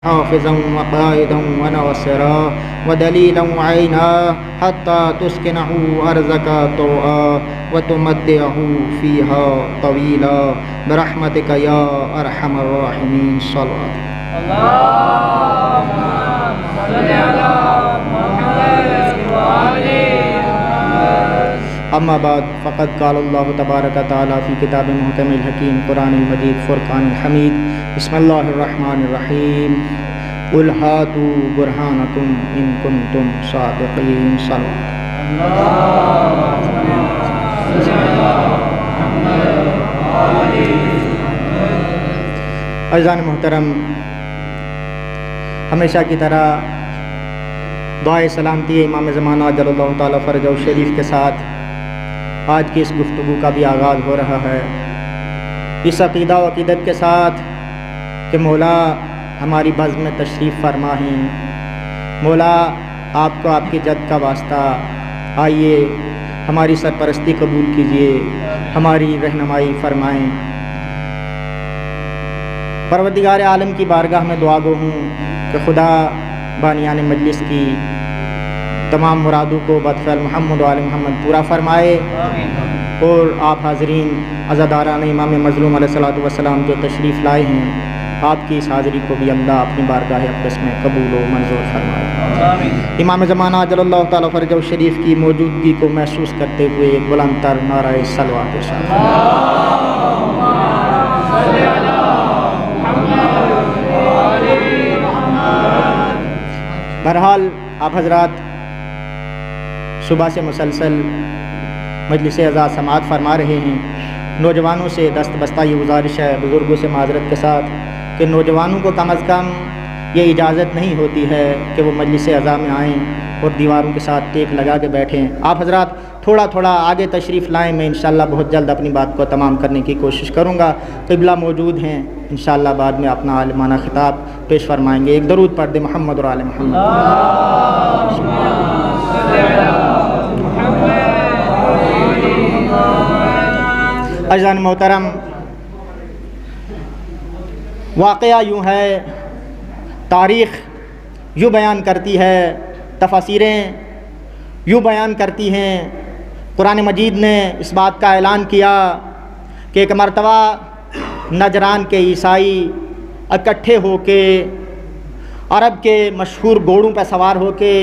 حافظا وقائدا وناصرا ودليلا وعينا حتى تسكنه أرضك طوعا وتمتعه فيها طويلا برحمتك يا أرحم الراحمين. صلوات اللهم صل على محمد وآل محمد. اما بعد فقد قال اللہ تبارک تعالی فی کتاب محکم الحکیم قرآن المجید فرقان الحمید. بسم اللہ الرحمن الرحیم. قل ہاتوا برہانکم ان کنتم صادقین. صلوات عزیزان محترم، ہمیشہ کی طرح دعائے سلامتی امام زمانہ جل اللہ تعالیٰ فرجہ شریف کے ساتھ آج کی اس گفتگو کا بھی آغاز ہو رہا ہے، اس عقیدہ و عقیدت کے ساتھ کہ مولا ہماری بزم میں تشریف فرما ہیں. مولا آپ کو آپ کی جد کا واسطہ، آئیے ہماری سرپرستی قبول کیجیے، ہماری رہنمائی فرمائیں. پروردگار عالم کی بارگاہ میں دعا گو ہوں کہ خدا بانیان مجلس کی تمام مرادوں کو بدفعل محمد و آل محمد پورا فرمائے، اور آپ حاضرین عزاداران امام مظلوم علیہ الصلوۃ والسلام جو تشریف لائے ہیں، آپ کی اس حاضری کو بھی اللہ اپنی بارگاہ اقدس میں قبول و منظور فرمائے. امام زمانہ جل اللہ تعالیٰ فرجہ شریف کی موجودگی کو محسوس کرتے ہوئے ایک بلند تر نعرہ صلوات ارشاد. بہرحال آپ حضرات صبح سے مسلسل مجلس عزا سماعت فرما رہے ہیں. نوجوانوں سے دست بستہ یہ گزارش ہے، بزرگوں سے معذرت کے ساتھ، کہ نوجوانوں کو کم از کم یہ اجازت نہیں ہوتی ہے کہ وہ مجلس عزا میں آئیں اور دیواروں کے ساتھ ٹیک لگا کے بیٹھیں. آپ حضرات تھوڑا تھوڑا آگے تشریف لائیں، میں انشاءاللہ بہت جلد اپنی بات کو تمام کرنے کی کوشش کروں گا. قبلہ موجود ہیں، انشاءاللہ بعد میں اپنا عالمانہ خطاب پیش فرمائیں گے. ایک درود پڑھ دیں محمد اور آل محمد. عزیزان محترم، واقعہ یوں ہے، تاریخ یوں بیان کرتی ہے، تفاسیریں یوں بیان کرتی ہیں. قرآن مجید نے اس بات کا اعلان کیا کہ ایک مرتبہ نجران کے عیسائی اکٹھے ہو کے عرب کے مشہور گھوڑوں پہ سوار ہو کے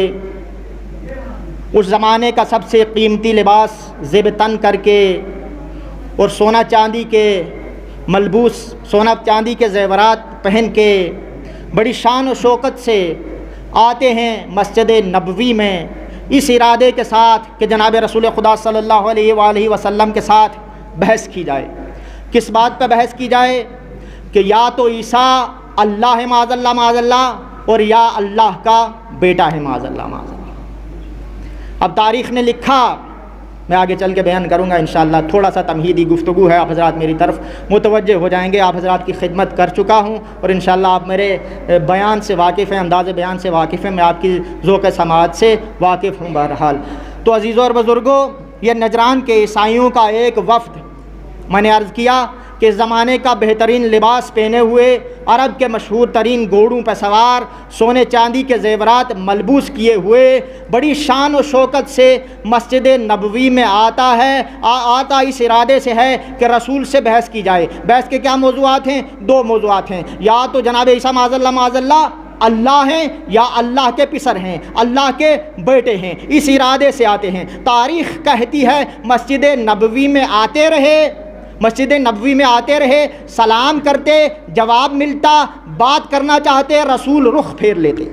اس زمانے کا سب سے قیمتی لباس زیب تن کر کے اور سونا چاندی کے ملبوس، سونا چاندی کے زیورات پہن کے بڑی شان و شوکت سے آتے ہیں مسجد نبوی میں، اس ارادے کے ساتھ کہ جناب رسول خدا صلی اللہ علیہ وآلہ وسلم کے ساتھ بحث کی جائے. کس بات پہ بحث کی جائے؟ کہ یا تو عیسیٰ اللہ ہے معاذ اللہ، اور یا اللہ کا بیٹا ہے معاذ اللہ. اب تاریخ نے لکھا، میں آگے چل کے بیان کروں گا انشاءاللہ. تھوڑا سا تمہیدی گفتگو ہے، آپ حضرات میری طرف متوجہ ہو جائیں گے. آپ حضرات کی خدمت کر چکا ہوں اور انشاءاللہ آپ میرے بیان سے واقف ہیں، انداز بیان سے واقف ہیں، میں آپ کی ذوق سماعت سے واقف ہوں. بہرحال تو عزیزوں اور بزرگوں، یہ نجران کے عیسائیوں کا ایک وفد، میں نے عرض کیا کہ زمانے کا بہترین لباس پہنے ہوئے، عرب کے مشہور ترین گھوڑوں پہ سوار، سونے چاندی کے زیورات ملبوس کیے ہوئے، بڑی شان و شوکت سے مسجد نبوی میں آتا ہے. آتا اس ارادے سے ہے کہ رسول سے بحث کی جائے. بحث کے کیا موضوعات ہیں؟ دو موضوعات ہیں. یا تو جناب عیسیٰ معاذ اللہ اللہ ہیں، یا اللہ کے پسر ہیں، اللہ کے بیٹے ہیں. اس ارادے سے آتے ہیں. تاریخ کہتی ہے مسجد نبوی میں آتے رہے، مسجد نبوی میں آتے رہے، سلام کرتے، جواب ملتا، بات کرنا چاہتے، رسول رخ پھیر لیتے.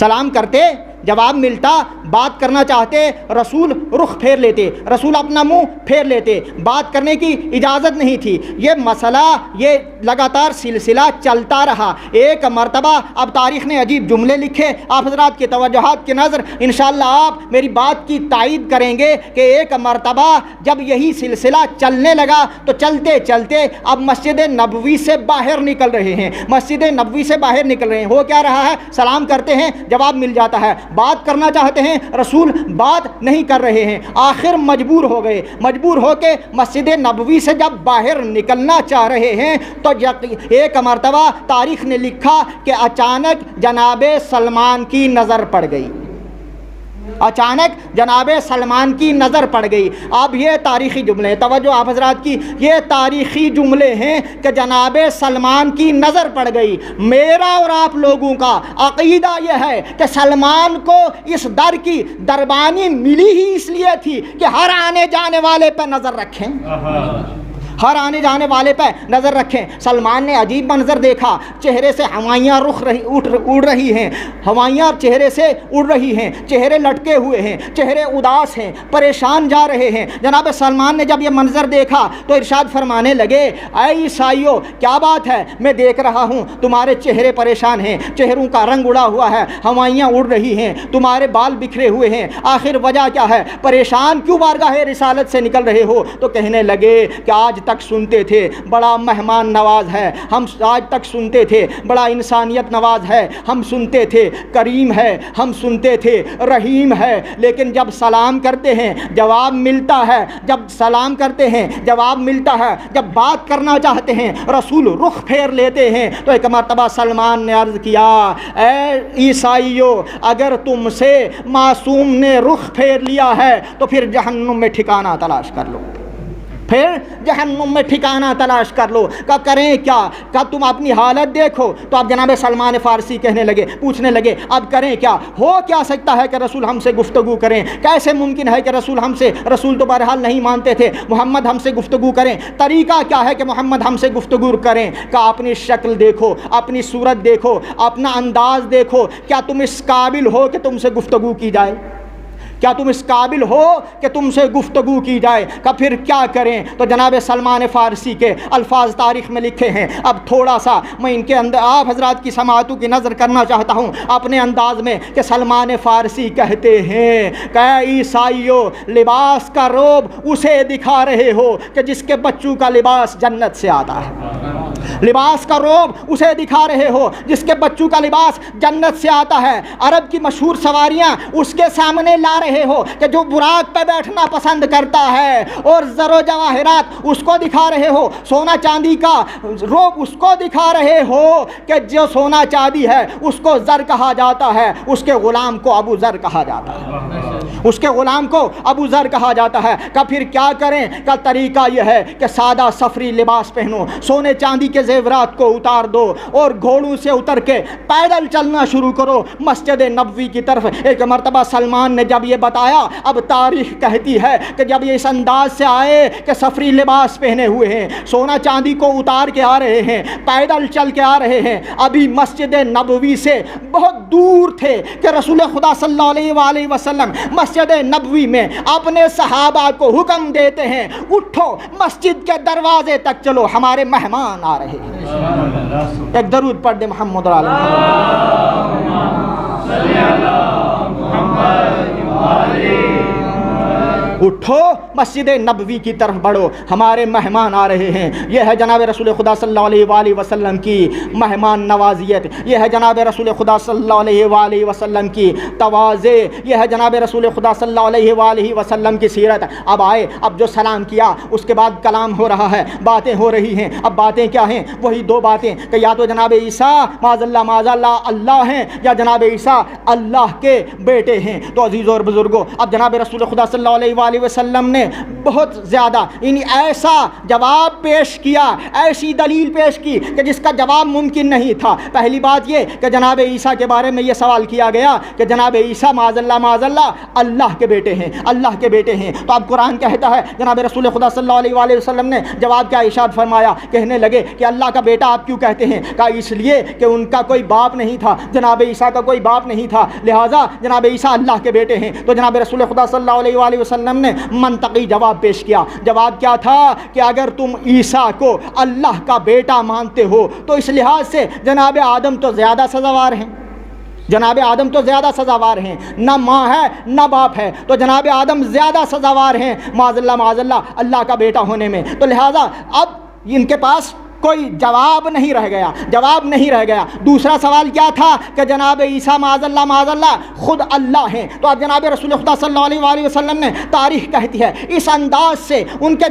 سلام کرتے، جواب ملتا، بات کرنا چاہتے، رسول رخ پھیر لیتے، رسول اپنا منہ پھیر لیتے. بات کرنے کی اجازت نہیں تھی. یہ مسئلہ، یہ لگاتار سلسلہ چلتا رہا. ایک مرتبہ اب تاریخ نے عجیب جملے لکھے، آپ حضرات کی توجہات کی نظر انشاءاللہ آپ میری بات کی تائید کریں گے کہ ایک مرتبہ جب یہی سلسلہ چلنے لگا تو چلتے چلتے اب مسجد نبوی سے باہر نکل رہے ہیں، مسجد نبوی سے باہر نکل رہے ہیں. ہو کیا رہا ہے؟ سلام کرتے ہیں، جواب مل جاتا ہے. بات کرنا چاہتے ہیں، رسول بات نہیں کر رہے ہیں۔ آخر مجبور ہو گئے، مجبور ہو کے مسجد نبوی سے جب باہر نکلنا چاہ رہے ہیں تو ایک مرتبہ تاریخ نے لکھا کہ اچانک جناب سلمان کی نظر پڑ گئی، اچانک جناب سلمان کی نظر پڑ گئی۔ اب یہ تاریخی جملے، توجہ آپ حضرات کی، یہ تاریخی جملے ہیں کہ جناب سلمان کی نظر پڑ گئی۔ میرا اور آپ لوگوں کا عقیدہ یہ ہے کہ سلمان کو اس در کی دربانی ملی ہی اس لیے تھی کہ ہر آنے جانے والے پہ نظر رکھیں، ہر آنے جانے والے پہ نظر رکھیں۔ سلمان نے عجیب منظر دیکھا، چہرے سے ہوائیاں اڑ رہی ہیں، ہوائیاں چہرے سے اڑ رہی ہیں، چہرے لٹکے ہوئے ہیں، چہرے اداس ہیں، پریشان جا رہے ہیں۔ جناب سلمان نے جب یہ منظر دیکھا تو ارشاد فرمانے لگے، اے عیسائیو کیا بات ہے، میں دیکھ رہا ہوں تمہارے چہرے پریشان ہیں، چہروں کا رنگ اڑا ہوا ہے، ہوائیاں اڑ رہی ہیں، تمہارے بال بکھرے ہوئے ہیں، آخر وجہ کیا ہے، پریشان کیوں بارگاہ رسالت سے نکل رہے ہو؟ تو کہنے لگے کہ آج تک سنتے تھے بڑا مہمان نواز ہے، ہم آج تک سنتے تھے بڑا انسانیت نواز ہے، ہم سنتے تھے کریم ہے، ہم سنتے تھے رحیم ہے، لیکن جب سلام کرتے ہیں جواب ملتا ہے، جب سلام کرتے ہیں جواب ملتا ہے، جب بات کرنا چاہتے ہیں رسول رخ پھیر لیتے ہیں۔ تو ایک مرتبہ سلمان نے عرض کیا، اے عیسائیو اگر تم سے معصوم نے رخ پھیر لیا ہے تو پھر جہنم میں ٹھکانہ تلاش کر لو، پھر جہنم میں ٹھکانہ تلاش کر لو۔ کہ کریں کیا، کہ تم اپنی حالت دیکھو۔ تو اب جناب سلمان فارسی کہنے لگے، پوچھنے لگے اب کریں کیا، ہو کیا سکتا ہے کہ رسول ہم سے گفتگو کریں، کیسے ممکن ہے کہ رسول تو بہرحال نہیں مانتے تھے، محمد ہم سے گفتگو کریں، طریقہ کیا ہے کہ محمد ہم سے گفتگو کریں؟ کہ اپنی شکل دیکھو، اپنی صورت دیکھو، اپنا انداز دیکھو، کیا تم اس قابل ہو کہ تم سے گفتگو کی جائے؟ کیا تم اس قابل ہو کہ تم سے گفتگو کی جائے؟ کہ پھر کیا کریں؟ تو جناب سلمان فارسی کے الفاظ تاریخ میں لکھے ہیں۔ اب تھوڑا سا میں ان کے اندر آپ حضرات کی سماعتوں کی نظر کرنا چاہتا ہوں اپنے انداز میں کہ سلمان فارسی کہتے ہیں کہ اے عیسائیو لباس کا روب اسے دکھا رہے ہو کہ جس کے بچوں کا لباس جنت سے آتا ہے، لباس کا روب اسے دکھا رہے ہو جس کے بچوں کا لباس جنت سے آتا ہے۔ عرب کی مشہور سواریاں اس کے سامنے لا رہے ہو کہ جو براق پہ بیٹھنا پسند کرتا ہے، اور زر و جواہرات اس کو دکھا رہے ہو، سونا چاندی کا روب اس کو دکھا رہے ہو کہ جو سونا چاندی ہے اس کو زر کہا جاتا ہے، اس کے غلام کو ابو ذر کہا جاتا ہے، اس کے غلام کو ابو ذر کہا جاتا ہے۔ کہ پھر کیا کریں؟ کا طریقہ یہ ہے کہ سادہ سفری لباس پہنو، سونے چاندی کے زیورات کو اتار دو اور گھوڑوں سے اتر کے پیدل چلنا شروع کرو مسجد نبوی کی طرف۔ ایک مرتبہ سلمان نے جب یہ بتایا، اب تاریخ کہتی ہے کہ جب یہ اس انداز سے آئے کہ سفری لباس پہنے ہوئے ہیں، سونا چاندی کو اتار کے آ رہے ہیں، پیدل چل کے آ رہے ہیں، ابھی مسجد نبوی سے بہت دور تھے کہ رسول خدا صلی اللہ علیہ وآلہ وسلم مسجد نبوی میں اپنے صحابہ کو حکم دیتے ہیں، اٹھو محمد کے دروازے تک چلو، ہمارے مہمان آ رہے ہیں۔ ایک درود پڑھ دے محمد اٹھو مسجد نبوی کی طرف بڑھو، ہمارے مہمان آ رہے ہیں۔ یہ ہے جناب رسول خدا صلی اللہ علیہ وآلہ وسلم کی مہمان نوازیت، یہ ہے جناب رسول خدا صلی اللہ علیہ وآلہ وسلم کی تواضع، یہ ہے جناب رسول خدا صلی اللہ علیہ وآلہ وسلم کی سیرت۔ اب آئے، اب جو سلام کیا اس کے بعد کلام ہو رہا ہے، باتیں ہو رہی ہیں۔ اب باتیں کیا ہیں؟ وہی دو باتیں کہ یا تو جناب عیسیٰ معاذ اللہ اللہ ہیں، یا جناب عیسیٰ اللہ کے بیٹے ہیں۔ تو عزیزوں اور بزرگوں، اب جناب رسول خدا صلی اللہ علیہ وآلہ وسلم نے بہت زیادہ ایسا جواب پیش کیا، ایسی دلیل پیش کی کہ جس کا جواب ممکن نہیں تھا۔ پہلی بات یہ کہ جناب عیسیٰ کے بارے میں یہ سوال کیا گیا کہ جناب عیسیٰ معاذ اللہ اللہ کے بیٹے ہیں، اللہ کے بیٹے ہیں۔ تو اب قرآن کہتا ہے، جناب رسول خدا صلی اللہ علیہ وآلہ وسلم نے جواب کیا ارشاد فرمایا؟ کہنے لگے کہ اللہ کا بیٹا آپ کیوں کہتے ہیں؟ کہا اس لیے کہ ان کا کوئی باپ نہیں تھا، جناب عیسیٰ کا کوئی باپ نہیں تھا، لہٰذا جناب عیسیٰ اللہ کے بیٹے ہیں۔ تو جناب رسول خدا صلی اللہ علیہ وآلہ وسلم نے منطقی جواب پیش کیا۔ جواب کیا تھا کہ اگر تم عیسیٰ کو اللہ کا بیٹا مانتے ہو تو اس لحاظ سے جناب آدم تو زیادہ سزاوار ہیں، جناب آدم تو زیادہ سزاوار ہیں، نہ ماں ہے نہ باپ ہے، تو جناب آدم زیادہ سزاوار ہیں معاذ اللہ اللہ کا بیٹا ہونے میں۔ تو لہٰذا اب ان کے پاس کوئی جواب نہیں رہ گیا. دوسرا سوال کیا تھا کہ جناب عیسیٰ معاذ اللہ خود اللہ ہیں. تو اب جناب رسول خدا صلی اللہ علیہ وآلہ وسلم نے تاریخ کہتی ہے اس انداز سے ان کے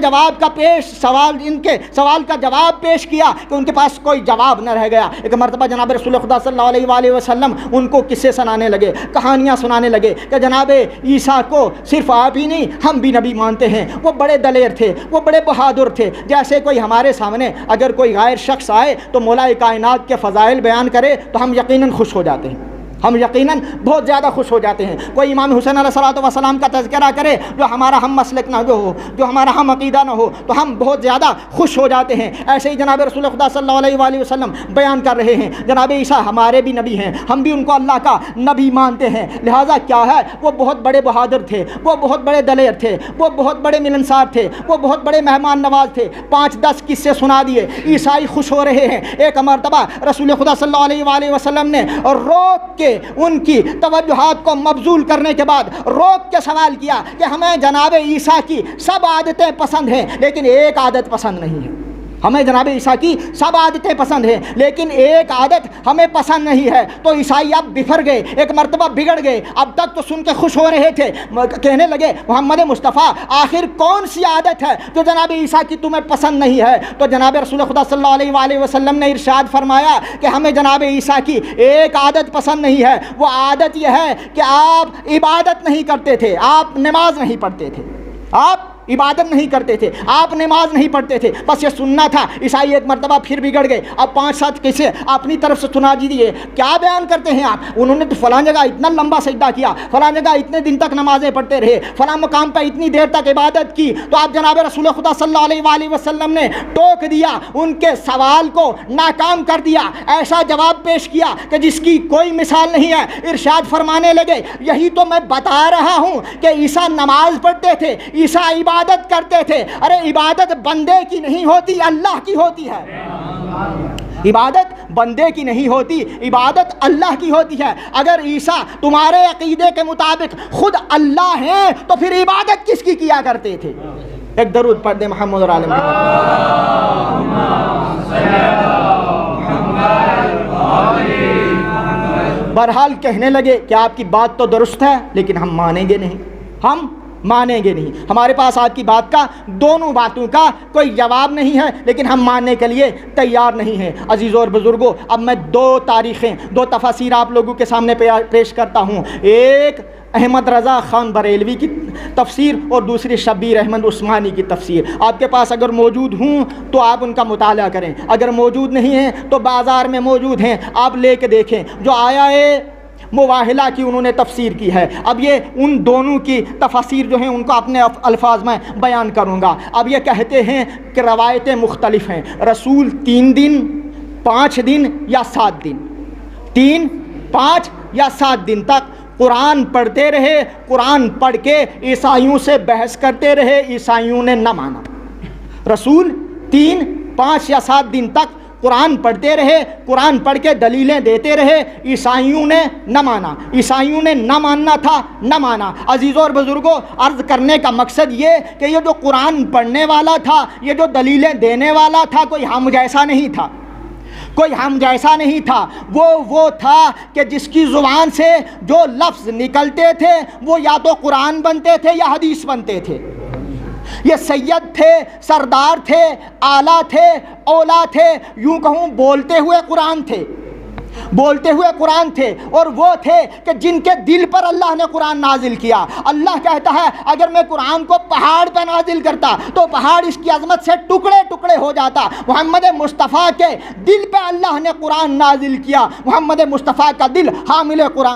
سوال کا جواب پیش کیا کہ ان کے پاس کوئی جواب نہ رہ گیا. ایک مرتبہ جناب رسول خدا صلی اللہ علیہ وآلہ وسلم ان کو قصے سنانے لگے, کہانیاں سنانے لگے کہ جناب عیسیٰ کو صرف آپ ہی نہیں ہم بھی نبی مانتے ہیں. وہ بڑے دلیر تھے, وہ بڑے بہادر تھے. جیسے کوئی ہمارے سامنے اگر کوئی غیر شخص آئے تو مولا کائنات کے فضائل بیان کرے تو ہم یقیناً خوش ہو جاتے ہیں, ہم یقیناً بہت زیادہ خوش ہو جاتے ہیں. کوئی امام حسین علیہ الصلوۃ والسلام کا تذکرہ کرے جو ہمارا ہم مسلک نہ ہو, جو ہمارا ہم عقیدہ نہ ہو, تو ہم بہت زیادہ خوش ہو جاتے ہیں. ایسے ہی جناب رسول خدا صلی اللہ علیہ وآلہ وسلم بیان کر رہے ہیں جناب عیسیٰ ہمارے بھی نبی ہیں, ہم بھی ان کو اللہ کا نبی مانتے ہیں. لہٰذا کیا ہے, وہ بہت بڑے بہادر تھے, وہ بہت بڑے دلیر تھے, وہ بہت بڑے ملنسار تھے, وہ بہت بڑے مہمان نواز تھے. 5-10 قصے سنا دیے, عیسائی خوش ہو رہے ہیں. ایک مرتبہ رسول خدا صلی اللہ علیہ وآلہ وسلم نے روک کے ان کی توجہات کو مبذول کرنے کے بعد روک کے سوال کیا کہ ہمیں جناب عیسیٰ کی سب عادتیں پسند ہیں لیکن ایک عادت پسند نہیں ہے. ہمیں جناب عیسیٰ کی سب عادتیں پسند ہیں لیکن ایک عادت ہمیں پسند نہیں ہے. تو عیسائی اب بفر گئے, ایک مرتبہ بگڑ گئے. اب تک تو سن کے خوش ہو رہے تھے, کہنے لگے محمد مصطفیٰ آخر کون سی عادت ہے جو جناب عیسیٰ کی تمہیں پسند نہیں ہے؟ تو جناب رسول خدا صلی اللہ علیہ وآلہ وسلم نے ارشاد فرمایا کہ ہمیں جناب عیسیٰ کی ایک عادت پسند نہیں ہے. وہ عادت یہ ہے کہ آپ عبادت نہیں کرتے تھے, آپ نماز نہیں پڑھتے تھے, آپ عبادت نہیں کرتے تھے, آپ نماز نہیں پڑھتے تھے, بس یہ سننا تھا. عیسائی ایک مرتبہ پھر بگڑ گئے. اب 5-7 قصے اپنی طرف سے سنا دیجیے. کیا بیان کرتے ہیں آپ؟ انہوں نے تو فلاں جگہ اتنا لمبا سجدہ کیا, فلاں جگہ اتنے دن تک نمازیں پڑھتے رہے, فلاں مقام پہ اتنی دیر تک عبادت کی. تو آپ جناب رسول خدا صلی اللہ علیہ وآلہ وسلم نے ٹوک دیا, ان کے سوال کو ناکام کر دیا, ایسا جواب پیش کیا کہ جس کی کوئی مثال نہیں ہے. ارشاد فرمانے لگے یہی تو میں بتا رہا ہوں کہ عیسیٰ نماز پڑھتے تھے, عیسیٰ عبادت کرتے تھے. ارے عبادت بندے کی نہیں ہوتی, اللہ کی ہوتی ہے. عبادت بندے کی نہیں ہوتی, عبادت اللہ کی ہوتی ہے. اگر عیسیٰ تمہارے عقیدے کے مطابق خود اللہ ہیں تو پھر عبادت کس کی کیا کرتے تھے؟ ایک درود پڑھ دیں محمد اور آل محمد. بہرحال کہنے لگے کہ آپ کی بات تو درست ہے لیکن ہم مانیں گے نہیں, ہم مانیں گے نہیں. ہمارے پاس آپ کی بات کا, دونوں باتوں کا کوئی جواب نہیں ہے لیکن ہم ماننے کے لیے تیار نہیں ہیں. عزیزوں اور بزرگوں, اب میں 2 تفاسیر آپ لوگوں کے سامنے پیش کرتا ہوں. ایک احمد رضا خان بریلوی کی تفسیر اور دوسری شبیر احمد عثمانی کی تفسیر. آپ کے پاس اگر موجود ہوں تو آپ ان کا مطالعہ کریں, اگر موجود نہیں ہیں تو بازار میں موجود ہیں, آپ لے کے دیکھیں. جو آیا ہے مواہلہ کی انہوں نے تفسیر کی ہے. اب یہ ان دونوں کی تفاسیر جو ہیں ان کو اپنے الفاظ میں بیان کروں گا. اب یہ کہتے ہیں کہ روایتیں مختلف ہیں. رسول 3 دن 5 دن یا 7 دن 3 5 یا 7 دن تک قرآن پڑھتے رہے. قرآن پڑھ کے عیسائیوں سے بحث کرتے رہے, عیسائیوں نے نہ مانا. رسول 3 5 یا 7 دن تک قرآن پڑھتے رہے, قرآن پڑھ کے دلیلیں دیتے رہے, عیسائیوں نے نہ مانا. عیسائیوں نے نہ ماننا تھا, نہ مانا. عزیزوں اور بزرگوں, عرض کرنے کا مقصد یہ کہ یہ جو قرآن پڑھنے والا تھا, یہ جو دلیلیں دینے والا تھا, کوئی ہم جیسا نہیں تھا, کوئی ہم جیسا نہیں تھا. وہ تھا کہ جس کی زبان سے جو لفظ نکلتے تھے وہ یا تو قرآن بنتے تھے یا حدیث بنتے تھے. یہ سید تھے, سردار تھے, آلہ تھے, اولا تھے, یوں کہوں بولتے ہوئے قرآن تھے, بولتے ہوئے قرآن تھے. اور وہ تھے کہ جن کے دل پر اللہ نے قرآن نازل کیا. اللہ کہتا ہے اگر میں قرآن کو پہاڑ پہ نازل کرتا تو پہاڑ اس کی عظمت سے ٹکڑے ٹکڑے ہو جاتا. محمد مصطفیٰ کے دل پہ اللہ نے قرآن نازل کیا. محمد مصطفیٰ کا دل حامل قرآن.